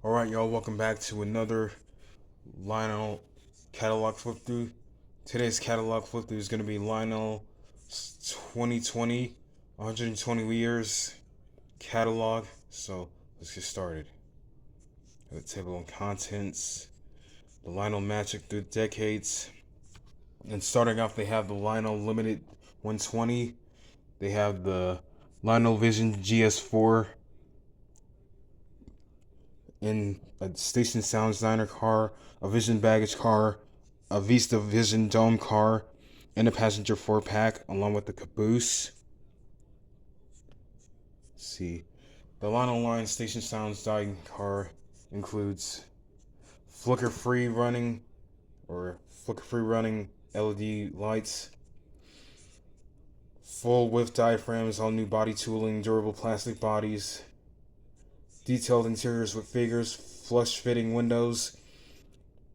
Alright, y'all, welcome back to another Lionel catalog flip through. Today's catalog flip through is going to be Lionel 2020 120 years catalog. So let's get started. The table of contents, the Lionel Magic through the decades. And starting off, they have the Lionel Limited 120. They have the Lionel Vision GS4 in a station sound designer car, a Vision baggage car, a Vista Vision dome car, and a passenger 4-pack along with the caboose. Let's see. The Lionel line station sound design car includes flicker-free running LED lights, full width diaphragms, all new body tooling, durable plastic bodies, detailed interiors with figures, flush fitting windows,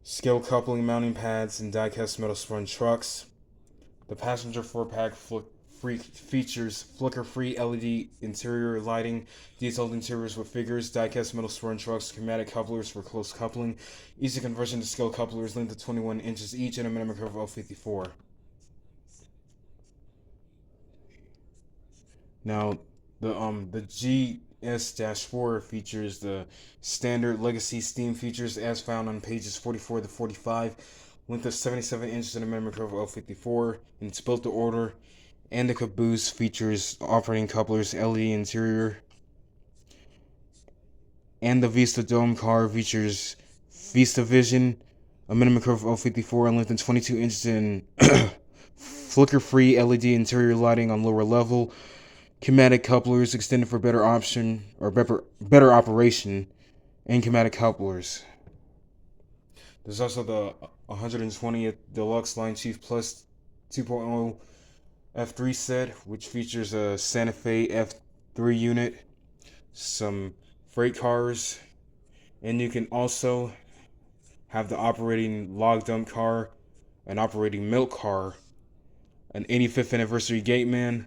scale coupling mounting pads, and die-cast metal sprung trucks. The passenger 4-pack features flicker-free LED interior lighting, detailed interiors with figures, die-cast metal sprung trucks, schematic couplers for close coupling, easy conversion to scale couplers, length of 21 inches each, and a minimum curve of 54. Now, the GS-4 features the standard legacy steam features as found on pages 44 to 45, length of 77 inches and a minimum curve of 54, and it's built to order. And the caboose features operating couplers, LED interior. And the Vista Dome car features Vista Vision, a minimum curve of 54 and length of 22 inches, and flicker-free LED interior lighting on lower level. Chromatic couplers extended for better option or better operation, and chromatic couplers. There's also the 120th Deluxe Line Chief Plus 2.0 F3 set, which features a Santa Fe F3 unit, some freight cars, and you can also have the operating log dump car, an operating milk car, an 85th anniversary gateman,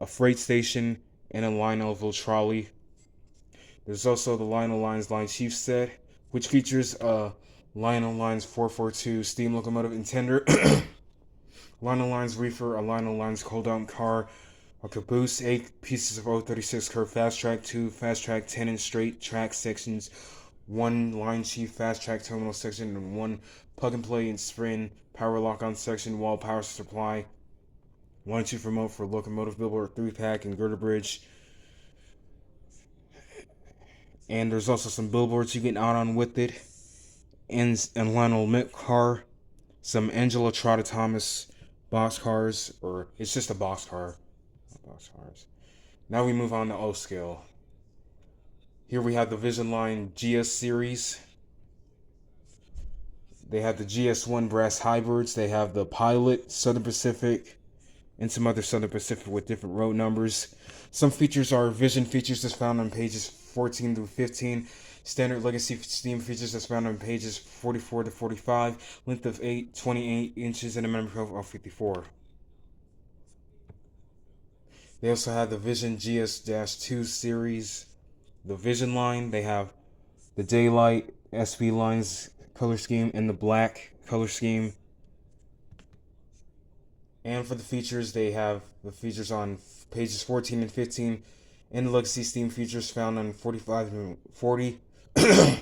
a freight station, and a Lionelville trolley. There's also the Lionel Lines Line Chief set, which features a Lionel Lines 442 steam locomotive and tender, Lionel Lines reefer, a Lionel Lines cold down car, a caboose, 8 pieces of 036 curve fast track, 2 fast track 10-inch straight track sections, 1 Line Chief fast track terminal section, and 1 plug and play and spin power lock on section, wall power supply, 1 and 2 remote for locomotive billboard 3-pack and girder bridge. And there's also some billboards you get out on with it, and a Lionel Mint car, some Angela Trotta Thomas box cars, or it's just a box car. Box cars. Now we move on to O scale. Here we have the Vision Line GS series. They have the GS1 brass hybrids. They have the Pilot, Southern Pacific, and some other Southern Pacific with different road numbers. Some features are Vision features that's found on pages 14 through 15. Standard Legacy Steam features that's found on pages 44 to 45. Length of 28 inches, and a minimum curve of 54. They also have the Vision GS-2 series. The Vision line, they have the Daylight SB lines color scheme and the black color scheme. And for the features, they have the features on pages 14 and 15, and the Legacy Steam features found on 45 and 40, and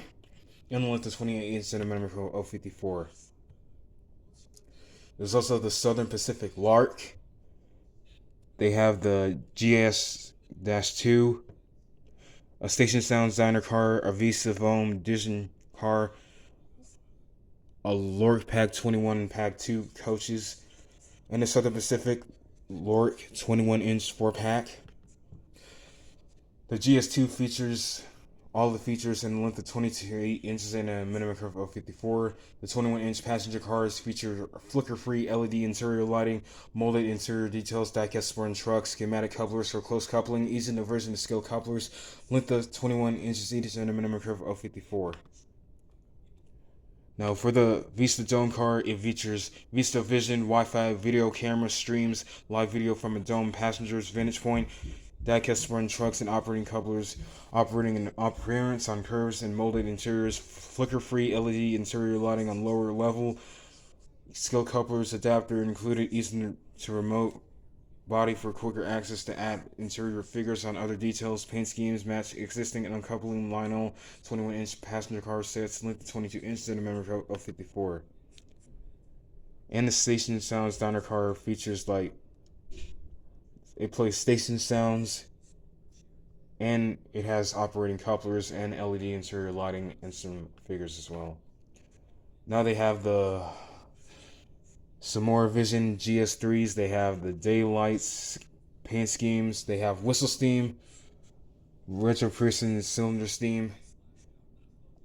the length of 28 inches and a minimum of 54. There's also the Southern Pacific Lark. They have the GS-2, a station sound designer car, a Vista Foam Edition car, a Lork Pack 21 Pack 2 coaches, and the Southern Pacific Lork 21-inch 4-pack. The GS2 features all the features in the length of 22 inches and a minimum curve of 54. The 21-inch passenger cars feature flicker-free LED interior lighting, molded interior details, die-cast sprung trucks, schematic couplers for close coupling, easy conversion to scale couplers, length of 21 inches each and a minimum curve of 54. Now, for the Vista Dome car, it features Vista Vision, Wi-Fi video camera streams live video from a dome passenger's vantage point, diecast run trucks and operating couplers, operating in appearance on curves and molded interiors, flicker-free LED interior lighting on lower level, skill couplers adapter included, easy to remote body for quicker access to add interior figures on other details. Paint schemes match existing and uncoupling Lionel 21-inch passenger car sets, length 22 inches and a memory of 54. And the station sounds diner car features like it plays station sounds, and it has operating couplers and LED interior lighting and some figures as well. Now they have the some more Vision GS3s. They have the daylights, paint schemes. They have whistle steam, retro piercing cylinder steam.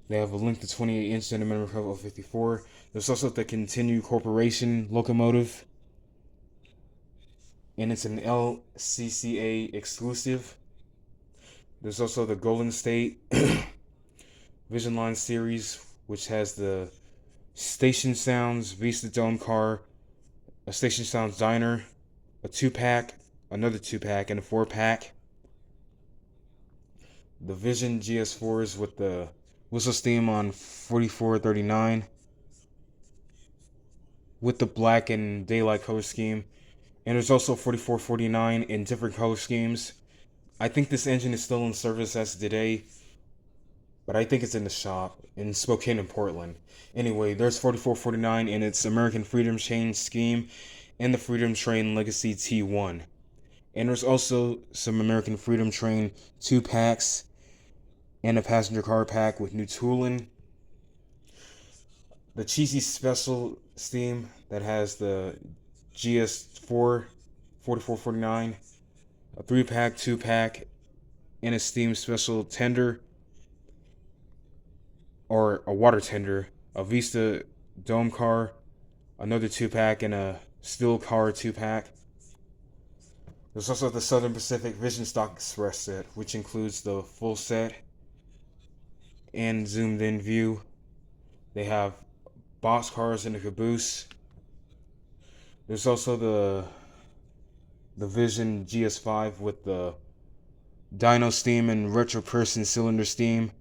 They have a length of 28 inches and a minimum cover of 54. There's also the Continue Corporation locomotive, and it's an LCCA exclusive. There's also the Golden State Vision Line series, which has the Station Sounds Vista Dome car, a Station Sounds diner, a 2-pack, another 2-pack, and a 4-pack. The Vision GS4s with the whistle steam on 4439 with the black and daylight color scheme. And there's also 4449 in different color schemes. I think this engine is still in service as of today, but I think it's in the shop in Spokane and Portland. Anyway, there's 4449 in its American Freedom Train scheme and the Freedom Train Legacy T1. And there's also some American Freedom Train 2-packs and a passenger car pack with new tooling. The cheesy special steam that has the GS4 4449, a 3-pack, 2-pack, and a steam special tender or a water tender, a Vista Dome car, another 2-pack, and a Steel car 2-pack. There's also the Southern Pacific Vision Stock Express set, which includes the full set and zoomed in view. They have box cars in the caboose. There's also the Vision GS5 with the dyno steam and retro person cylinder steam.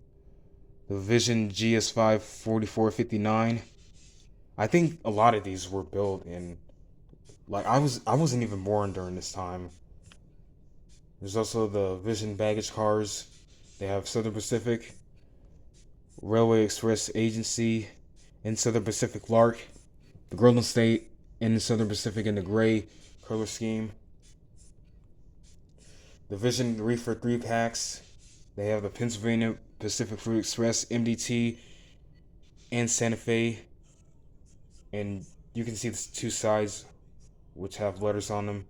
The Vision GS5 4459. I think a lot of these were built in, like, I wasn't even born during this time. There's also the Vision baggage cars. They have Southern Pacific, Railway Express Agency, and Southern Pacific Lark, the Golden State, and the Southern Pacific in the gray color scheme. The Vision Reefer 3-packs. They have the Pennsylvania Pacific Fruit Express, MDT, and Santa Fe. And you can see the two sides which have letters on them.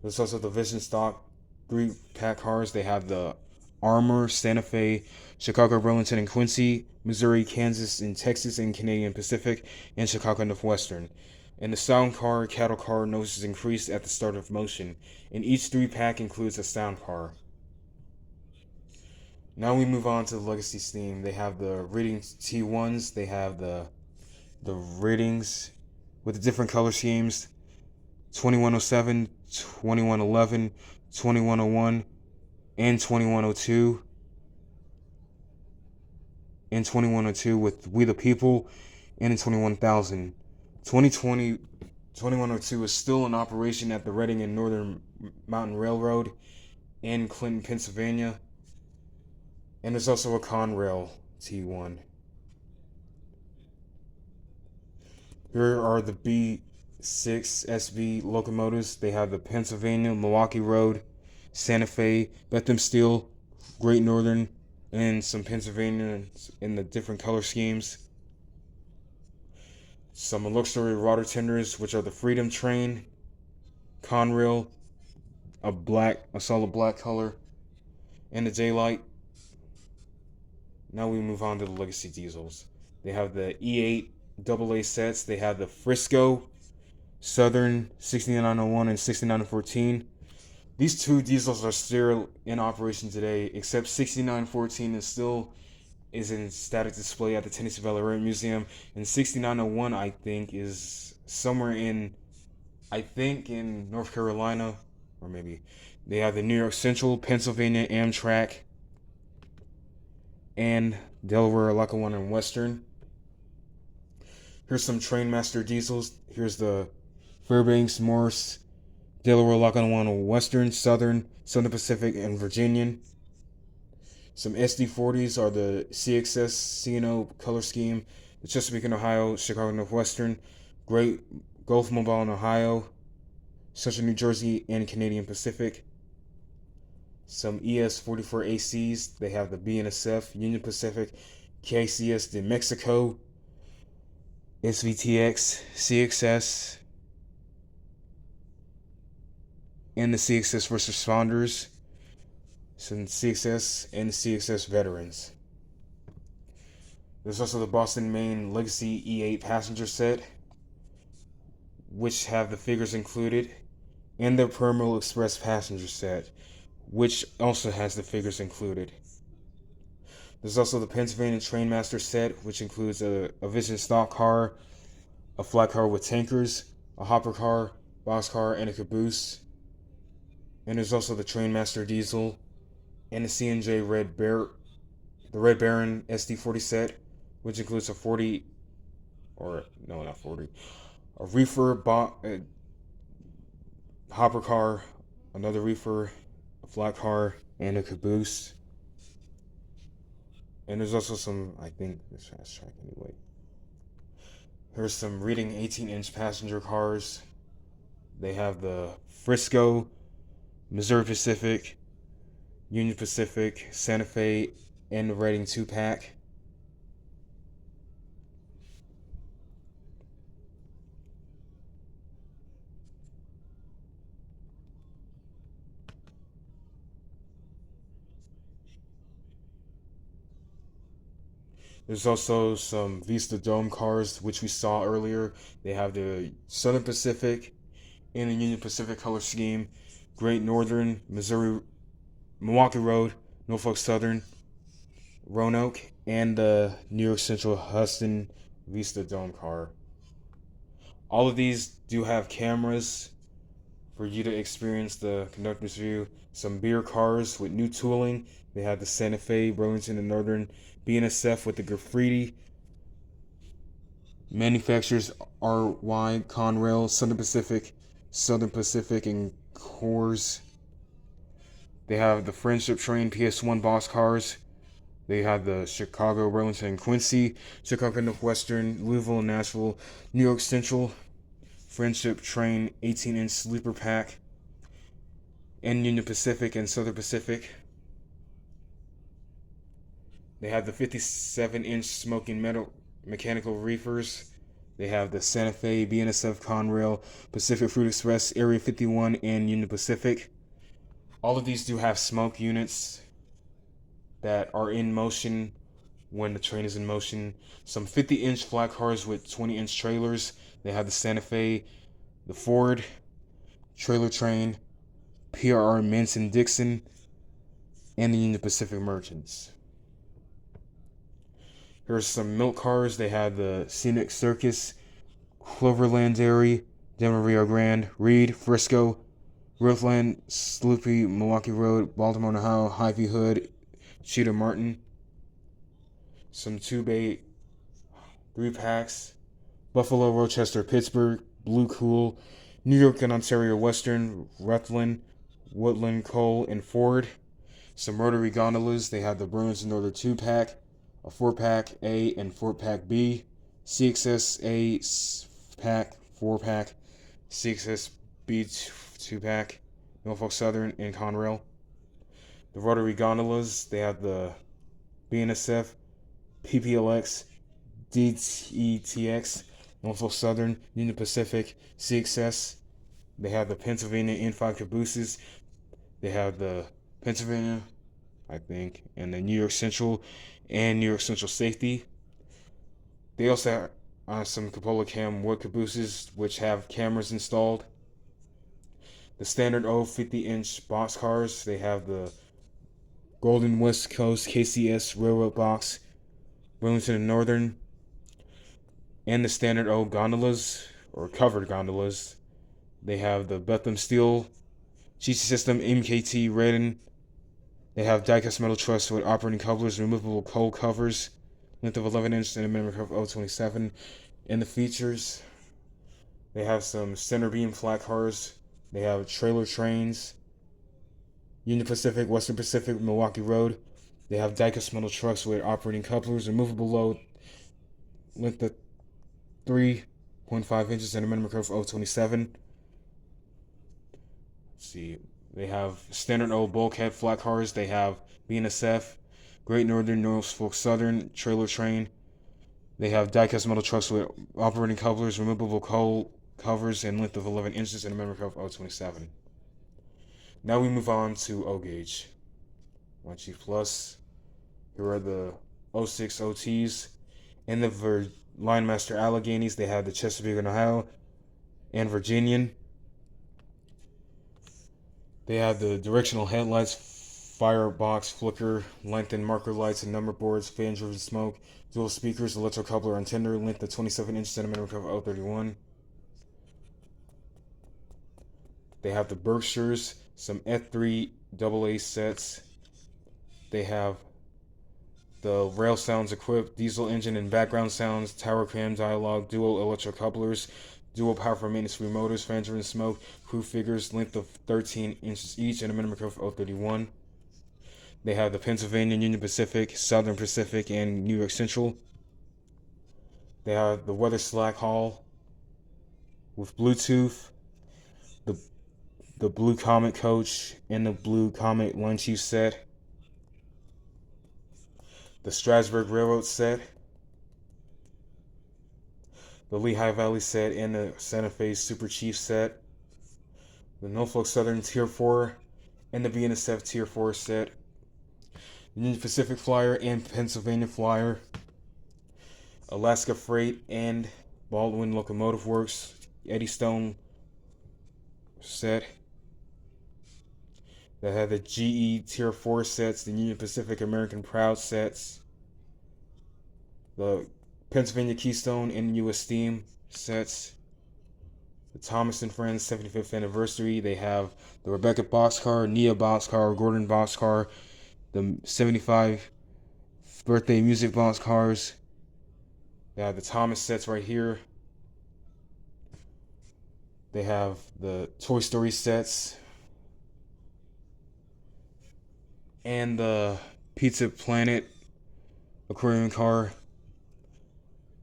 There's also the Vision Stock 3-pack cars. They have the Armor, Santa Fe, Chicago, Burlington, and Quincy, Missouri, Kansas, and Texas, and Canadian Pacific, and Chicago Northwestern. And the sound car, cattle car notices increased at the start of motion, and each 3-pack includes a sound car. Now we move on to the Legacy Steam. They have the Ratings T1s. They have the ratings with the different color schemes: 2107, 2111, 2101, and 2102. And 2102 with We the People, and in 21,000. 2020, 2102 is still in operation at the Reading and Northern Mountain Railroad in Clinton, Pennsylvania. And there's also a Conrail T1. Here are the B6 SB locomotives. They have the Pennsylvania, Milwaukee Road, Santa Fe, Bethlehem Steel, Great Northern, and some Pennsylvania in the different color schemes. Some luxury water tenders, which are the Freedom Train, Conrail, a solid black color, and the Daylight. Now we move on to the Legacy Diesels. They have the E8 AA sets. They have the Frisco, Southern 6901 and 6914. These two diesels are still in operation today, except 6914 is in static display at the Tennessee Valley Railroad Museum, and 6901 I think is somewhere in North Carolina, or maybe they have the New York Central, Pennsylvania Amtrak, and Delaware Lackawanna and Western. Here's some Trainmaster diesels. Here's the Fairbanks, Morse, Delaware Lackawanna Western, Southern, Southern Pacific, and Virginian. Some SD40s are the CXS CNO color scheme, the Chesapeake in Ohio, Chicago Northwestern, Great Gulf Mobile in Ohio, Central New Jersey, and Canadian Pacific. Some ES44 ACs, they have the BNSF, Union Pacific, KCS de Mexico, SVTX, CXS, and the CXS First Responders, some CXS and CXS Veterans. There's also the Boston Maine Legacy E8 passenger set, which have the figures included, and the Permiral Express passenger set, which also has the figures included. There's also the Pennsylvania Trainmaster set, which includes a Vision stock car, a flat car with tankers, a hopper car, boxcar, and a caboose. And there's also the Trainmaster diesel and the C&J the Red Baron SD40 set, which includes a 40, or no, not 40, a reefer, hopper car, another reefer, a flat car, and a caboose. And there's also some, I think, this fast track anyway. Here's some reading 18-inch passenger cars. They have the Frisco, Missouri Pacific, Union Pacific, Santa Fe, and the Reading 2-pack. There's also some Vista Dome cars, which we saw earlier. They have the Southern Pacific and the Union Pacific color scheme, Great Northern, Missouri, Milwaukee Road, Norfolk Southern, Roanoke, and the New York Central Huston Vista Dome car. All of these do have cameras for you to experience the conductor's view. Some beer cars with new tooling. They have the Santa Fe, Burlington, and Northern BNSF with the graffiti. Manufacturers RY, Conrail, Southern Pacific, and Coors. They have the Friendship Train PS1 box cars. They have the Chicago, Burlington, and Quincy, Chicago Northwestern, Louisville, and Nashville, New York Central, Friendship Train 18-inch sleeper pack, and Union Pacific and Southern Pacific. They have the 57-inch smoking metal mechanical reefers. They have the Santa Fe, BNSF, Conrail, Pacific Fruit Express, Area 51, and Union Pacific. All of these do have smoke units that are in motion when the train is in motion. Some 50-inch flat cars with 20-inch trailers. They have the Santa Fe, the Ford, Trailer Train, PRR Manson Dixon, and the Union Pacific Merchants. Here's some milk cars. They have the Scenic Circus, Cloverland Dairy, Denver Rio Grande, Reed, Frisco, Rothland, Sloopy, Milwaukee Road, Baltimore, Ohio, Hy-Vee Hood, Cheetah Martin. Some 2-bay 3-packs, Buffalo, Rochester, Pittsburgh, Blue Cool, New York and Ontario Western, Rutland, Woodland, Cole, and Ford. Some rotary gondolas. They have the Burlington Northern 2-pack, a 4-pack A and 4-pack B, CXS A pack, 4-pack, CXS B 2-pack, Norfolk Southern, and Conrail. The rotary gondolas, they have the BNSF, PPLX, DTETX, Norfolk Southern, Union Pacific, CXS. They have the Pennsylvania N5 cabooses. They have the Pennsylvania, I think, and the New York Central and New York Central Safety. They also have some Cupola Cam wood cabooses, which have cameras installed. The standard 50-inch box cars. They have the Golden West Coast KCS Railroad Box, Burlington and Northern, and the standard gondolas, or covered gondolas. They have the Bethlehem Steel GC System MKT Redden. They have diecast metal truss with operating couplers, removable cold covers, length of 11 inches and a minimum curve of 0.27. In the features, they have some center beam flat cars. They have trailer trains, Union Pacific, Western Pacific, Milwaukee Road. They have diecast metal trucks with operating couplers, removable load, length of 3.5 inches and a minimum curve of 0.27. Let's see. They have standard old bulkhead flat cars. They have BNSF, Great Northern, Norfolk Southern, trailer train. They have diecast metal trucks with operating couplers, removable coal covers, and length of 11 inches and a minimum curve of 0.27. Now we move on to O gauge. 1G Plus. Here are the 06 OTs. In the Linemaster Alleghenies, they have the Chesapeake and Ohio and Virginian. They have the directional headlights, firebox, flicker, lengthened marker lights and number boards, fan-driven smoke, dual speakers, electrocoupler on tender, length of 27 inches and a minimum curve of 0.31. They have the Berkshires, some F3 AA sets. They have the rail sounds equipped, diesel engine and background sounds, tower cam dialogue, dual electrocouplers, dual power for maintenance free motors, fans and smoke, crew figures, length of 13 inches each and a minimum curve of 0.31. They have the Pennsylvania, Union Pacific, Southern Pacific, and New York Central. They have the Weather Slack Hall with Bluetooth, the Blue Comet coach, and the Blue Comet Line Chief set. The Strasburg Railroad set. The Lehigh Valley set and the Santa Fe Super Chief set. The Norfolk Southern Tier 4 and the BNSF Tier 4 set. Union Pacific Flyer and Pennsylvania Flyer. Alaska Freight and Baldwin Locomotive Works Eddystone set. That had the GE Tier 4 sets, the Union Pacific American Proud sets, the Pennsylvania Keystone and US Steam sets, the Thomas and Friends 75th anniversary. They have the Rebecca boxcar, Nia boxcar, Gordon boxcar, the 75 birthday music boxcars. They have the Thomas sets right here. They have the Toy Story sets and the Pizza Planet aquarium car.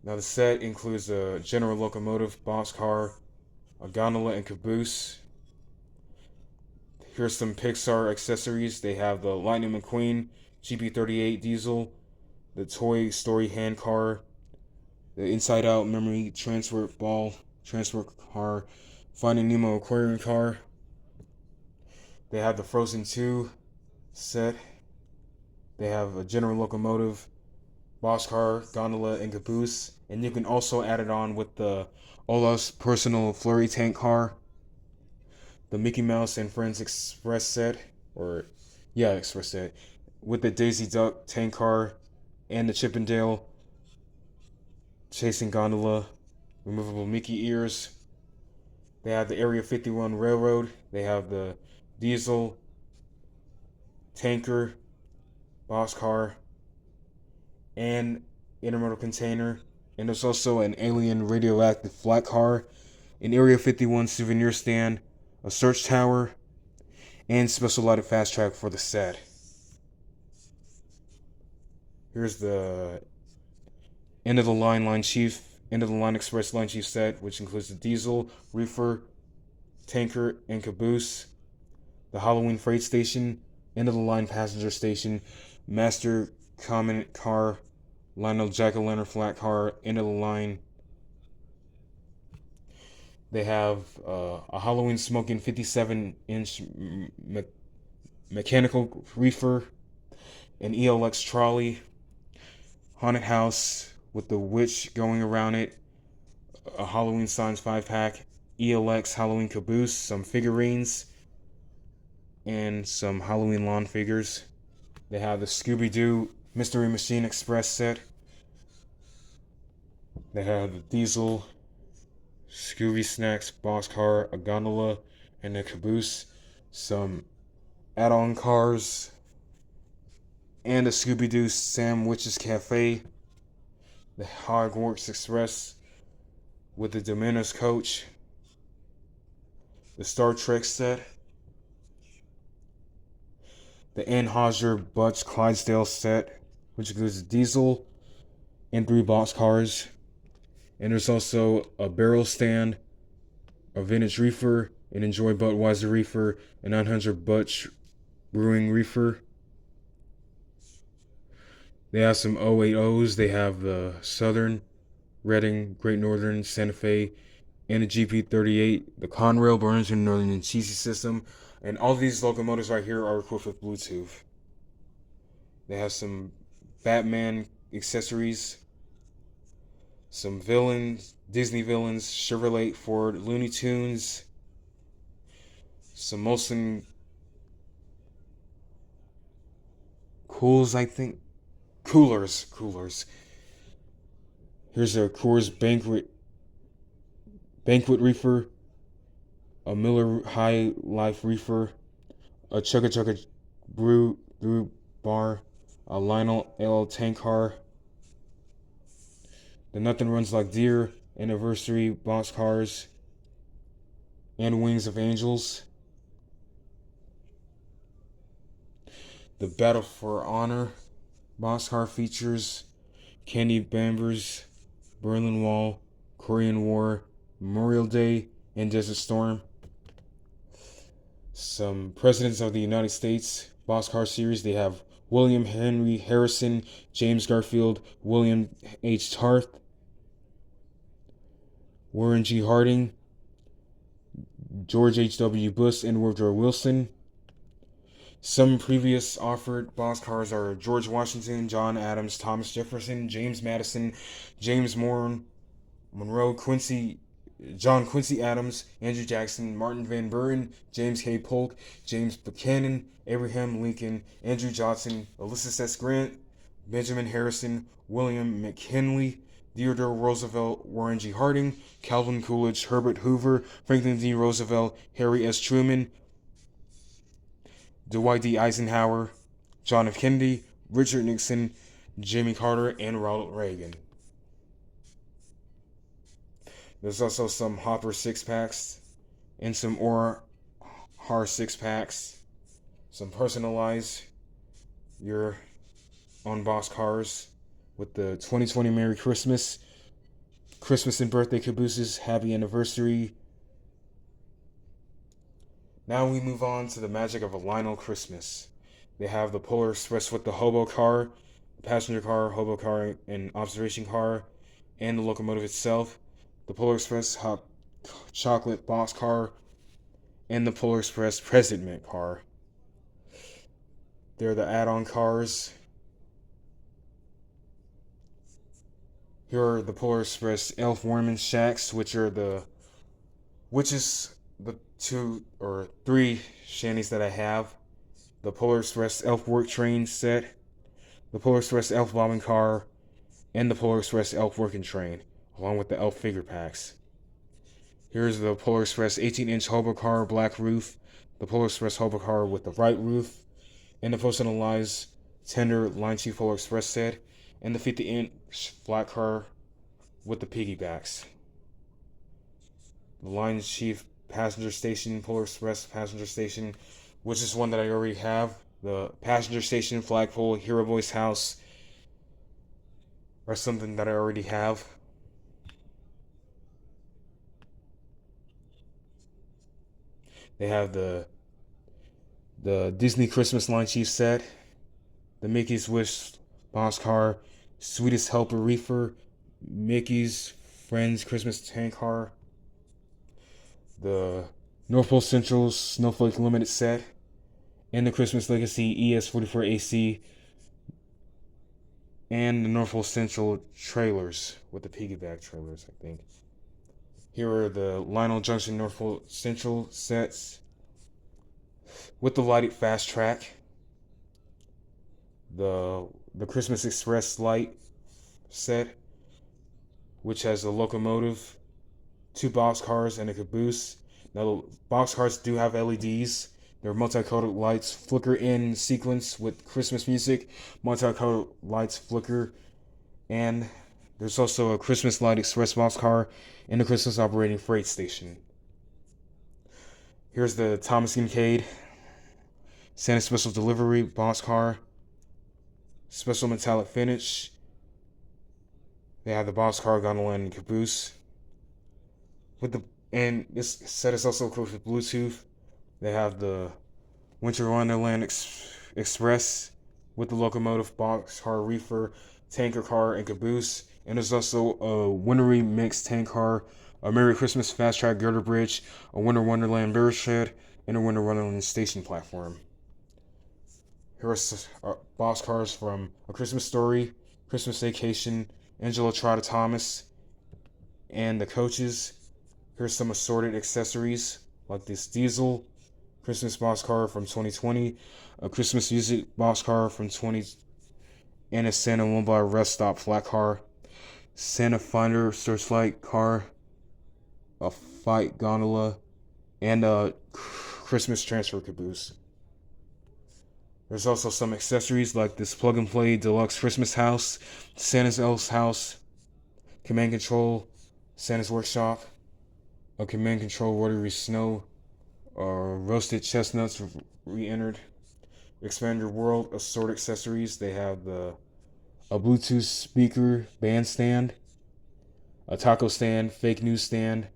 Now the set includes a General Locomotive boxcar, a gondola and caboose. Here's some Pixar accessories. They have the Lightning McQueen GP38 diesel, the Toy Story hand car, the Inside Out memory transfer car, Finding Nemo aquarium car. They have the Frozen 2 set. They have a General Locomotive boxcar, gondola, and caboose. And you can also add it on with the Olaf's personal flurry tank car, the Mickey Mouse and Friends Express set, Express set, with the Daisy Duck tank car and the Chippendale chasing gondola, removable Mickey ears. They have the Area 51 Railroad. They have the diesel tanker boxcar and intermodal container. And there's also an alien radioactive flat car, an Area 51 souvenir stand, a search tower, and special lighted fast track for the set. Here's the end of the line express line chief set, which includes the diesel, reefer, tanker, and caboose, the Halloween freight station, end of the line passenger station, master common car, Lionel jack-o'-lantern flat car, end of the line. They have a Halloween smoking 57-inch mechanical reefer, an ELX trolley, haunted house with the witch going around it, a Halloween Signs 5-pack, ELX Halloween caboose, some figurines, and some Halloween lawn figures. They have the Scooby-Doo Mystery Machine Express set. They have the diesel, Scooby Snacks boxcar, a gondola, and a caboose. some add-on cars, and the Scooby-Doo Sandwiches Cafe, the Hogwarts Express with the Dominos coach, the Star Trek set, the Anheuser-Busch Clydesdale set, which includes diesel and 3 boxcars. And there's also a barrel stand, a vintage reefer, an Enjoy Budweiser reefer, a 900 Butch Brewing reefer. They have some 080s. They have the Southern, Reading, Great Northern, Santa Fe, and the GP38, the Conrail, Burlington Northern and Cheesy system. And all these locomotives right here are equipped with Bluetooth. They have some Batman accessories, some villains, Disney villains, Chevrolet, Ford, Looney Tunes, some Molson Cools, I think. Coolers. Here's a Coors Banquet reefer, a Miller High Life reefer, a Chugga Chugga Brew bar, a Lionel L tank car, the Nothing Runs Like Deer anniversary box cars, and Wings of Angels. The Battle for Honor boxcar features Candy Bambers, Berlin Wall, Korean War, Memorial Day, and Desert Storm. Some Presidents of the United States boxcar series. They have William Henry Harrison, James Garfield, William H. Tarth, Warren G. Harding, George H.W. Bush, and Woodrow Wilson. Some previous offered boxcars are George Washington, John Adams, Thomas Jefferson, James Madison, James Monroe, John Quincy Adams, Andrew Jackson, Martin Van Buren, James K. Polk, James Buchanan, Abraham Lincoln, Andrew Johnson, Ulysses S. Grant, Benjamin Harrison, William McKinley, Theodore Roosevelt, Warren G. Harding, Calvin Coolidge, Herbert Hoover, Franklin D. Roosevelt, Harry S. Truman, Dwight D. Eisenhower, John F. Kennedy, Richard Nixon, Jimmy Carter, and Ronald Reagan. There's also some Hopper 6-packs and some Har 6-packs. Some personalize your own boxcars with the 2020 Merry Christmas, Christmas and birthday cabooses, Happy Anniversary. Now we move on to the magic of a Lionel Christmas. They have the Polar Express with the hobo car, the passenger car, hobo car, and observation car, and the locomotive itself. The Polar Express hot chocolate box car, and the Polar Express President car. They're the add-on cars. Here are the Polar Express Elf Warman Shacks, which is the 2 or 3 shanties that I have. The Polar Express Elf Work Train set, the Polar Express Elf Bobbing Car, and the Polar Express Elf Working Train, along with the Elf figure packs. Here's the Polar Express 18-inch hobo car, black roof, the Polar Express hobo car with the white roof, and the personalized tender Line Chief Polar Express set, and the 50-inch flat car with the piggybacks. The Line Chief Passenger Station, Polar Express Passenger Station, which is one that I already have. The Passenger Station, Flagpole, Hero Boy's House are something that I already have. They have the Disney Christmas Line Chief set, the Mickey's Wish boxcar, Sweetest Helper reefer, Mickey's Friends Christmas tank car, the North Pole Central Snowflake Limited set, and the Christmas Legacy ES44 AC, and the North Pole Central trailers with the piggyback trailers, I think. Here are the Lionel Junction North Pole Central sets with the lighted fast track, the Christmas Express light set, which has a locomotive, 2 boxcars, and a caboose. Now, the boxcars do have LEDs. Their multicolored lights flicker in sequence with Christmas music. Multicolored lights flicker. And there's also a Christmas Light Express boxcar and a Christmas operating freight station. Here's the Thomas Kincaid Santa Special Delivery boxcar. Special metallic finish. They have the boxcar gondola and caboose. And this set is also equipped with Bluetooth. They have the Winter Wonderland Express with the locomotive, boxcar, reefer, tanker car, and caboose. And there's also a wintry mixed tank car, a Merry Christmas fast track girder bridge, a Winter Wonderland barrel shed, and a Winter Wonderland station platform. Here are boxcars from A Christmas Story, Christmas Vacation, Angela Trotta Thomas, and the coaches. Here's some assorted accessories like this diesel Christmas boxcar from 2020, a Christmas music boxcar from 20, and a Santa Mobile rest stop flat car, Santa Finder searchlight car, a fight gondola, and a Christmas transfer caboose. There's also some accessories like this plug and play deluxe Christmas house, Santa's Elf's house, command control, Santa's workshop, a command control rotary snow, roasted chestnuts re-entered, expand your world, assorted accessories. They have a Bluetooth speaker bandstand, a taco stand, fake news stand,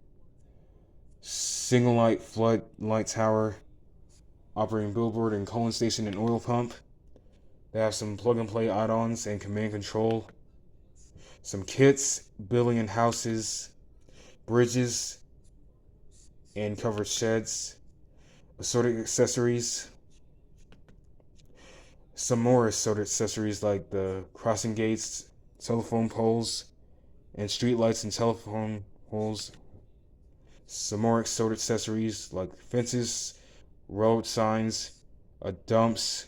single light flood light tower, operating billboard and colon station and oil pump. They have some plug and play add-ons and command control, some kits, building and houses, bridges, and covered sheds, assorted accessories, some more assorted accessories like the crossing gates, telephone poles, and street lights and telephone poles, some more assorted accessories like fences, road signs, dumps,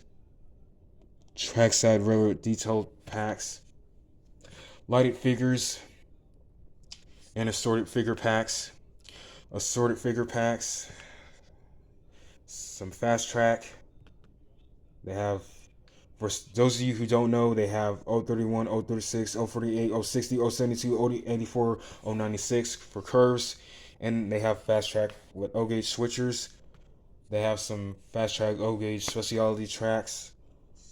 trackside railroad detail packs, lighted figures, and assorted figure packs, some fast track. They have, for those of you who don't know, they have 031, 036, 048, 060, 072, 084, 096 for curves, and they have fast track with O-gauge switchers. They have some fast track O-gauge specialty tracks,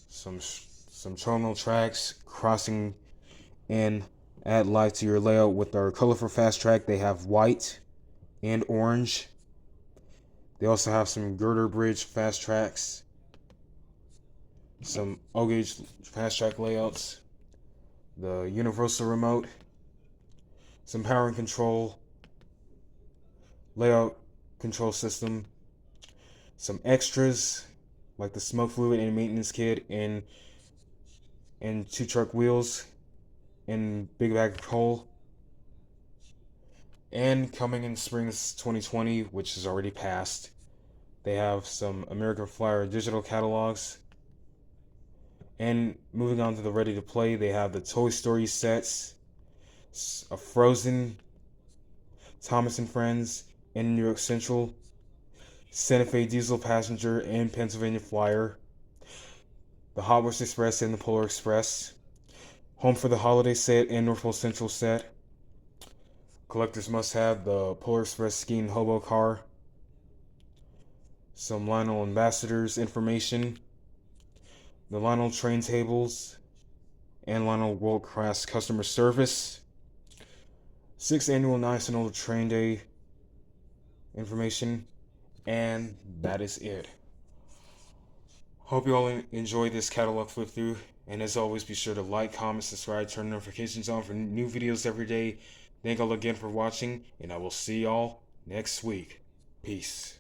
some terminal tracks, crossing, and add life to your layout with our colorful fast track. They have white and orange. They also have some girder bridge fast tracks, some O-gauge fast track layouts, the universal remote, some power and control, layout control system, some extras like the smoke fluid and maintenance kit, and 2 truck wheels and big bag of coal. And coming in spring 2020, which has already passed, they have some American Flyer digital catalogs. And moving on to the ready to play, they have the Toy Story sets, a Frozen, Thomas and Friends, and New York Central, Santa Fe Diesel Passenger and Pennsylvania Flyer, the Hot Wheels Express and the Polar Express, Home for the Holiday set and Norfolk Central set. Collectors must have the Polar Express skiing hobo car, some Lionel Ambassadors information, the Lionel train tables, and Lionel World Class customer service, 6th annual National Train Day information, and that is it. Hope you all enjoyed this catalog flip through, and as always, be sure to like, comment, subscribe, turn notifications on for new videos every day. Thank you all again for watching, and I will see y'all next week. Peace.